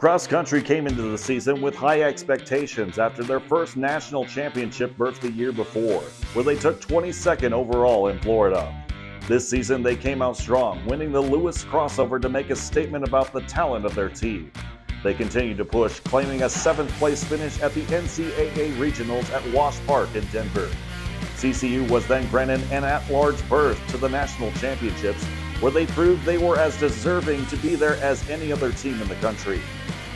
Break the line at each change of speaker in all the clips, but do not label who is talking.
Cross country came into the season with high expectations after their first national championship berth the year before, where they took 22nd overall in Florida. This season they came out strong, winning the Lewis crossover to make a statement about the talent of their team. They continued to push, claiming a 7th place finish at the NCAA Regionals at Wash Park in Denver. CCU was then granted an at-large berth to the national championships, where they proved they were as deserving to be there as any other team in the country.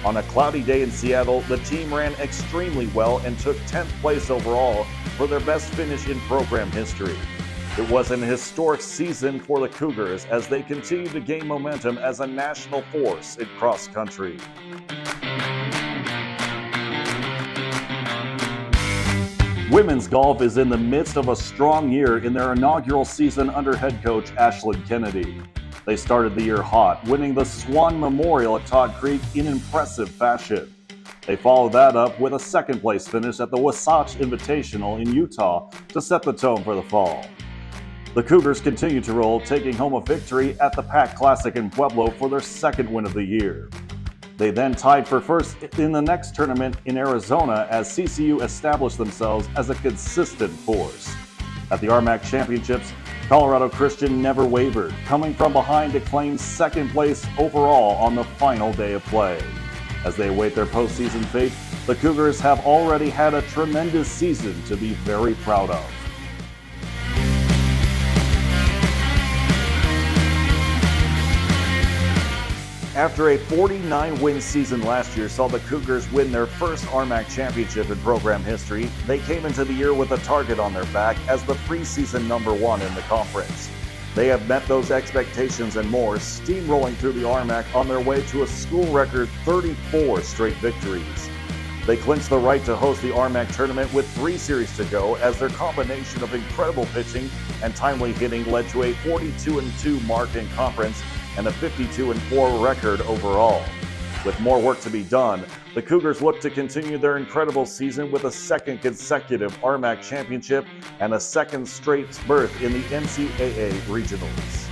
On a cloudy day in Seattle, the team ran extremely well and took 10th place overall for their best finish in program history. It was an historic season for the Cougars as they continue to gain momentum as a national force in cross country. Women's golf is in the midst of a strong year in their inaugural season under head coach Ashlyn Kennedy. They started the year hot, winning the Swan Memorial at Todd Creek in impressive fashion. They followed that up with a 2nd place finish at the Wasatch Invitational in Utah to set the tone for the fall. The Cougars continue to roll, taking home a victory at the Pac Classic in Pueblo for their 2nd win of the year. They then tied for first in the next tournament in Arizona as CCU established themselves as a consistent force. At the RMAC Championships, Colorado Christian never wavered, coming from behind to claim 2nd place overall on the final day of play. As they await their postseason fate, the Cougars have already had a tremendous season to be very proud of. After a 49-win season last year saw the Cougars win their first RMAC championship in program history, they came into the year with a target on their back as the preseason #1 in the conference. They have met those expectations and more, steamrolling through the RMAC on their way to a school record 34 straight victories. They clinched the right to host the RMAC tournament with 3 series to go as their combination of incredible pitching and timely hitting led to a 42-2 mark in conference and a 52-4 record overall. With more work to be done, the Cougars look to continue their incredible season with a 2nd consecutive RMAC championship and a 2nd straight berth in the NCAA Regionals.